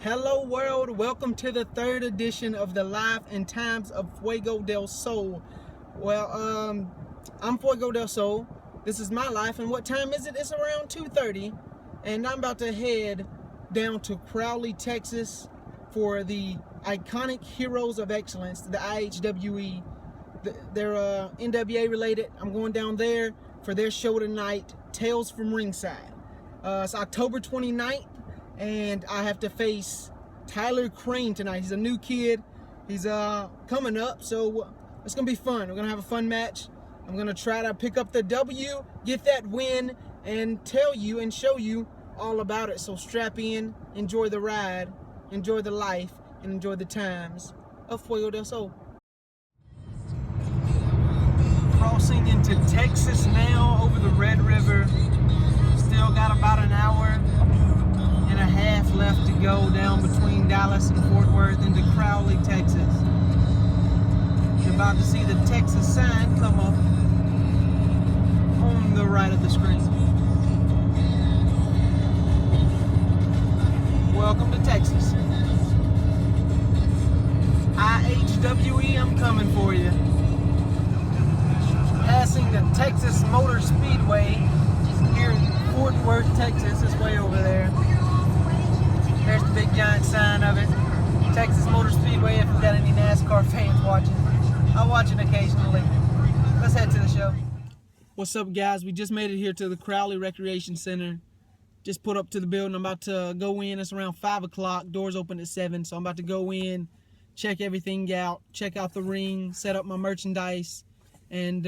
Hello world, welcome to the third edition of the Life and Times of Fuego Del Sol. Well, I'm Fuego Del Sol. This is my life, and what time is it? It's around 2:30, and I'm about to head down to Crowley, Texas for the iconic Heroes of Excellence, the IHWE. They're NWA related. I'm going down there for their show tonight, Tales from Ringside. It's October 29th. And I have to face Tyler Crane tonight. He's a new kid. He's coming up, so it's gonna be fun. We're gonna have a fun match. I'm gonna try to pick up the W, get that win, and tell you and show you all about it. So strap in, enjoy the ride, enjoy the life, and enjoy the times of Fuego del Sol. Crossing into Texas now over the Red River. Still got about an hour and a half left to go down between Dallas and Fort Worth into Crowley, Texas. You're about to see the Texas sign come up on the right of the screen. Welcome to Texas. IHWE, I'm coming for you. Passing the Texas Motor Speedway here in Fort Worth, Texas. It's way over there. There's the big giant sign of it. Texas Motor Speedway, if you've got any NASCAR fans watching. I watch it occasionally. Let's head to the show. What's up, guys? We just made it here to the Crowley Recreation Center. Just put up to the building. I'm about to go in. It's around 5 o'clock. Doors open at 7, so I'm about to go in, check everything out, check out the ring, set up my merchandise, and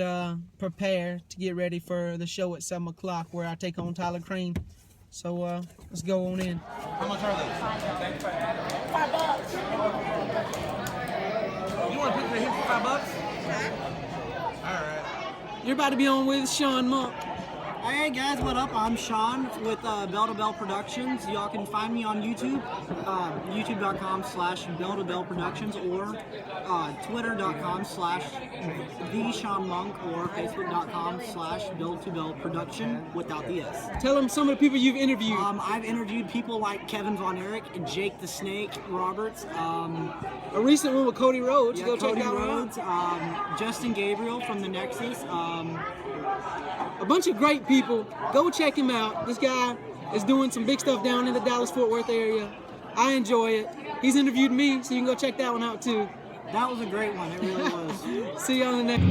prepare to get ready for the show at 7 o'clock where I take on Tyler Crane. So let's go on in. How much are they? $5. You want to pick the hit for $5? All right. You're about to be on with Sean Monk. Hey guys, what up? I'm Sean with Bell to Bell Productions. Y'all can find me on YouTube, youtube.com/Bell to Bell Productions, or twitter.com/TheSeanMonk, or facebook.com/Bell to Bell Production without the S. Tell them some of the people you've interviewed. I've interviewed people like Kevin Von Erich and Jake the Snake Roberts. A recent one with Cody Rhodes. Yeah, Go Cody check out Rhodes, Justin Gabriel from the Nexus. A bunch of great people. Go check him out. This guy is doing some big stuff down in the Dallas-Fort Worth area. I enjoy it. He's interviewed me, so you can go check that one out too. That was a great one. It really was. See you on the next.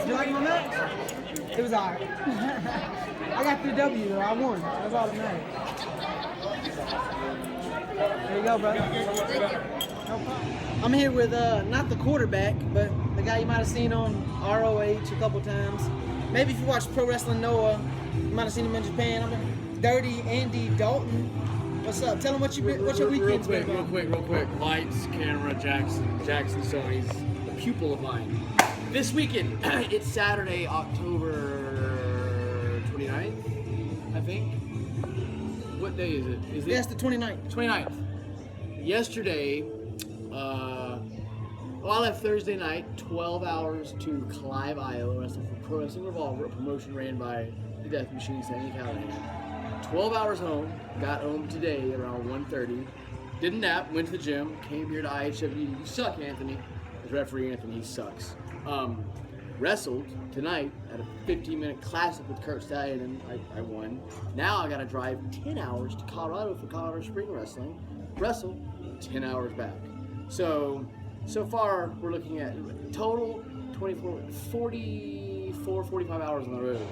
You like my match? It was alright. I got the W though. I won. That's all that matters. There you go, brother. No problem. I'm here with not the quarterback, but the guy you might have seen on ROH a couple times. Maybe if you watch Pro Wrestling Noah, you might have seen him in Japan. I'm Dirty Andy Dalton. What's up? Tell him what your weekend's been about. Real quick. Lights, camera, Jackson Sony's a pupil of mine. This weekend, it's Saturday, October 29th, I think. What day is it? Yes, the 29th. 29th. Yesterday, I left Thursday night, 12 hours to Clive, Iowa, wrestling for Pro Wrestling Revolver, a promotion ran by the Death Machine, Sandy Callahan. 12 hours home, got home today around 1:30. Didn't nap, went to the gym, came here to IHWE. You suck, Anthony. As referee Anthony, he sucks. Wrestled tonight at a 15-minute classic with Kurt Stallion, and I won. Now I gotta drive 10 hours to Colorado for Colorado Spring Wrestling. Wrestle 10 hours back. So far we're looking at total 45 hours on the road,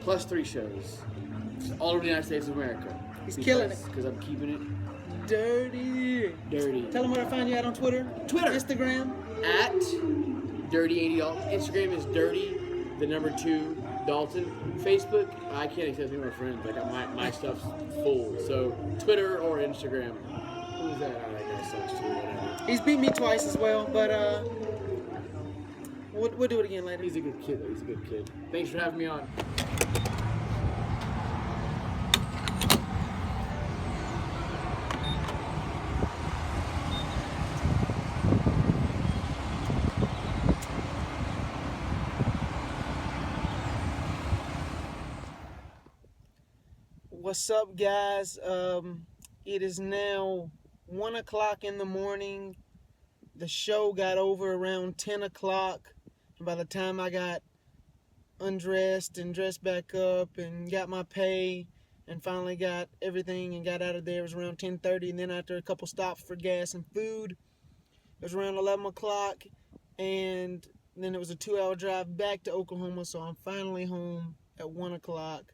plus 3 shows, all over the United States of America. He's killing it. Because I'm keeping it dirty. Tell him where to find you at on Twitter. Instagram. At Dirty Andy Dalton. Instagram is Dirty, the number 2, Dalton. Facebook, I can't accept any of my friends. Like my stuff's full. So Twitter or Instagram. Who's that? Oh, that guy sucks too. Whatever. He's beat me twice as well, but we'll do it again later. He's a good kid, though. He's a good kid. Thanks for having me on. What's up, guys? It is now 1 o'clock in the morning. The show got over around 10 o'clock. And by the time I got undressed and dressed back up and got my pay and finally got everything and got out of there, it was around 10:30. And then after a couple stops for gas and food, it was around 11 o'clock. And then it was a 2-hour drive back to Oklahoma, so I'm finally home at 1 o'clock.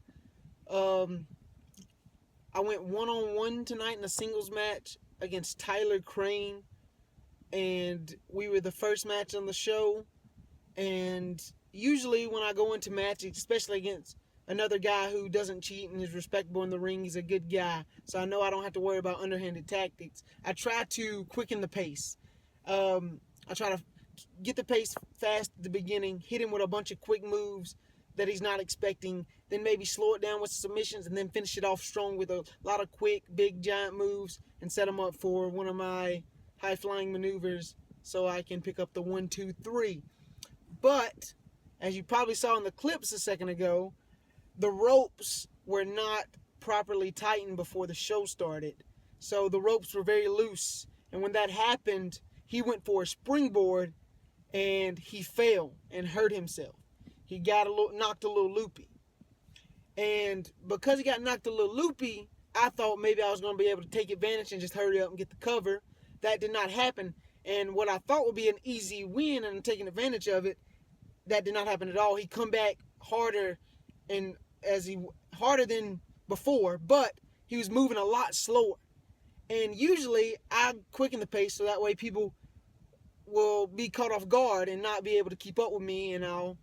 I went one-on-one tonight in a singles match against Tyler Crane, and we were the first match on the show. And usually when I go into matches, especially against another guy who doesn't cheat and is respectable in the ring, he's a good guy, so I know I don't have to worry about underhanded tactics. I try to quicken the pace. I try to get the pace fast at the beginning, hit him with a bunch of quick moves that he's not expecting, then maybe slow it down with submissions, and then finish it off strong with a lot of quick, big, giant moves and set him up for one of my high-flying maneuvers so I can pick up the 1, 2, 3. But, as you probably saw in the clips a second ago, the ropes were not properly tightened before the show started. So the ropes were very loose, and when that happened, he went for a springboard, and he fell and hurt himself. He got knocked a little loopy. And because he got knocked a little loopy, I thought maybe I was going to be able to take advantage and just hurry up and get the cover. That did not happen. And what I thought would be an easy win and taking advantage of it, that did not happen at all. He come back harder than before, but he was moving a lot slower. And usually I quicken the pace so that way people will be caught off guard and not be able to keep up with me, and I'll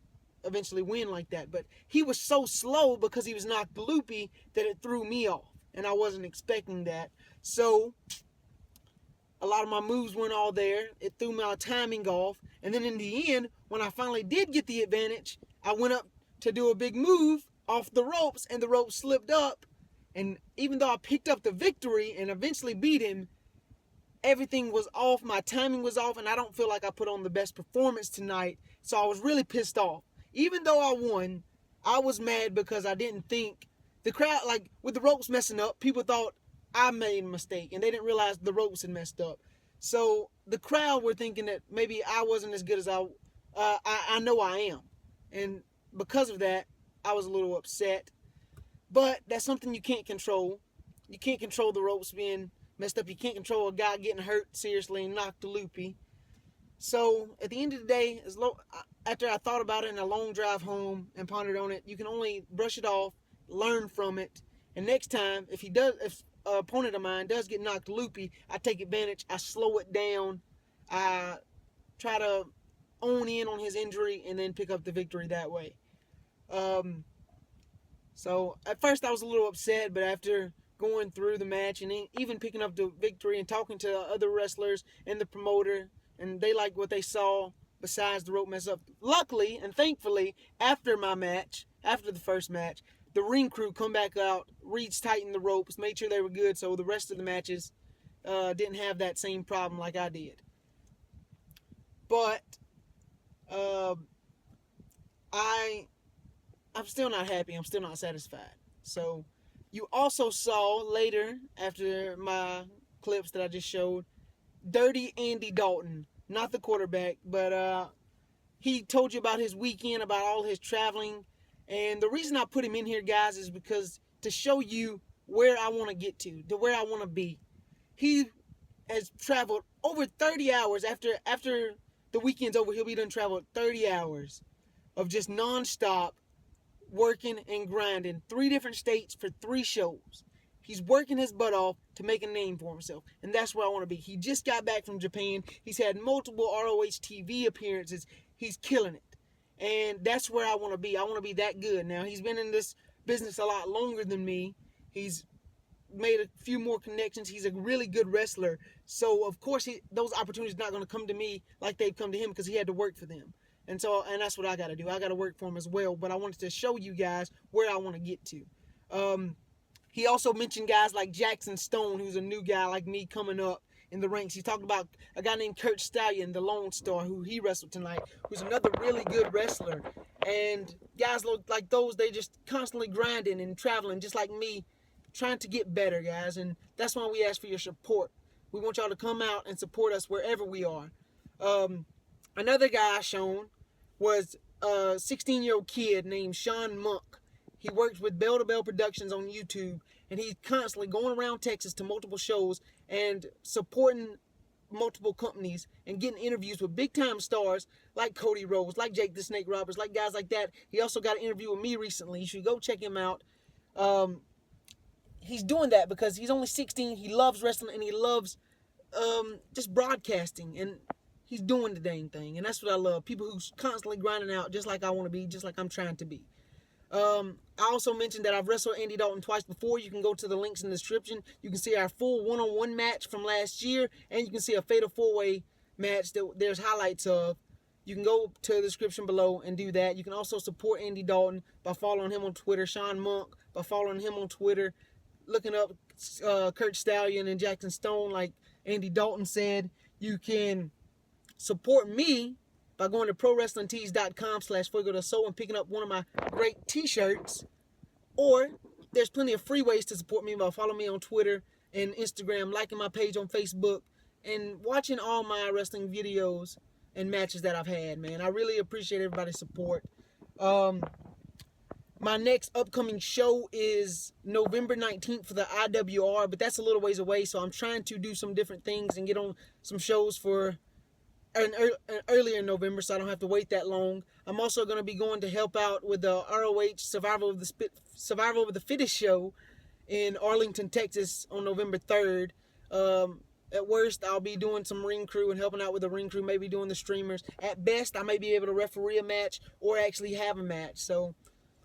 eventually win like that. But he was so slow because he was knocked loopy that it threw me off, and I wasn't expecting that. So a lot of my moves weren't all there. It threw my timing off, and then in the end, when I finally did get the advantage, I went up to do a big move off the ropes, and the rope slipped up. And even though I picked up the victory and eventually beat him, everything was off, my timing was off, and I don't feel like I put on the best performance tonight. So I was really pissed off. Even though I won, I was mad because I didn't think the crowd, like with the ropes messing up, people thought I made a mistake and they didn't realize the ropes had messed up. So the crowd were thinking that maybe I wasn't as good as I know I am. And because of that, I was a little upset. But that's something you can't control. You can't control the ropes being messed up. You can't control a guy getting hurt seriously and knocked loopy. So at the end of the day, after I thought about it in a long drive home and pondered on it, you can only brush it off, learn from it, and next time, if an opponent of mine does get knocked loopy, I take advantage, I slow it down, I try to own in on his injury, and then pick up the victory that way. So at first I was a little upset, but after going through the match and even picking up the victory and talking to other wrestlers and the promoter, and they liked what they saw besides the rope mess up. Luckily and thankfully, after the first match, the ring crew come back out, tightened the ropes, made sure they were good, so the rest of the matches didn't have that same problem like I did. But I'm still not happy. I'm still not satisfied. So you also saw later, after my clips that I just showed, Dirty Andy Dalton, not the quarterback, but he told you about his weekend, about all his traveling. And the reason I put him in here, guys, is because to show you where I want to get to where I want to be. He has traveled over 30 hours. After the weekend's over, he'll be done traveled 30 hours of just non-stop working and grinding. 3 different states for 3 shows. He's working his butt off to make a name for himself. And that's where I want to be. He just got back from Japan. He's had multiple ROH TV appearances. He's killing it. And that's where I want to be. I want to be that good. Now, he's been in this business a lot longer than me. He's made a few more connections. He's a really good wrestler. So, of course, those opportunities are not going to come to me like they've come to him because he had to work for them. And that's what I got to do. I got to work for him as well. But I wanted to show you guys where I want to get to. He also mentioned guys like Jackson Stone, who's a new guy like me coming up in the ranks. He talked about a guy named Kurt Stallion, the Lone Star, who he wrestled tonight, who's another really good wrestler. And guys like those, they just constantly grinding and traveling, just like me, trying to get better, guys. And that's why we ask for your support. We want y'all to come out and support us wherever we are. Another guy I shown was a 16-year-old kid named Sean Monk. He works with Bell to Bell Productions on YouTube, and he's constantly going around Texas to multiple shows and supporting multiple companies and getting interviews with big-time stars like Cody Rhodes, like Jake the Snake Roberts, like guys like that. He also got an interview with me recently. You should go check him out. He's doing that because he's only 16. He loves wrestling, and he loves just broadcasting, and he's doing the dang thing. And that's what I love. People who's constantly grinding out just like I want to be, just like I'm trying to be. I also mentioned that I've wrestled Andy Dalton twice before. You can go to the links in the description. You can see our full one-on-one match from last year, and you can see a fatal 4-way match that there's highlights of. You can go to the description below and do that. You can also support Andy Dalton by following him on Twitter, Sean Monk, by following him on Twitter, looking up Kurt Stallion and Jackson Stone like Andy Dalton said. You can support me by going to ProWrestlingTees.com/Fuego Del Sol and picking up one of my great t-shirts. Or there's plenty of free ways to support me by following me on Twitter and Instagram, liking my page on Facebook, and watching all my wrestling videos and matches that I've had, man. I really appreciate everybody's support. My next upcoming show is November 19th for the IWR, but that's a little ways away, so I'm trying to do some different things and get on some shows for earlier in November, so I don't have to wait that long. I'm also going to be going to help out with the ROH Survival of the Fittest show in Arlington, Texas on November 3rd. At worst, I'll be doing some ring crew and helping out with the ring crew, maybe doing the streamers. At best, I may be able to referee a match or actually have a match. So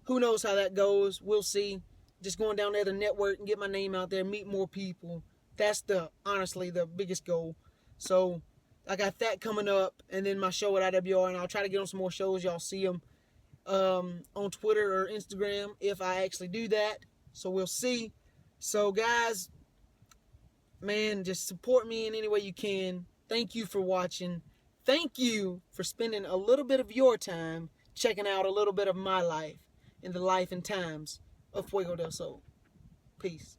who knows how that goes? We'll see. Just going down there to network and get my name out there, meet more people. That's honestly the biggest goal. So I got that coming up, and then my show at IWR, and I'll try to get on some more shows. Y'all see them on Twitter or Instagram if I actually do that. So we'll see. So guys, man, just support me in any way you can. Thank you for watching. Thank you for spending a little bit of your time checking out a little bit of my life in the life and times of Fuego del Sol. Peace.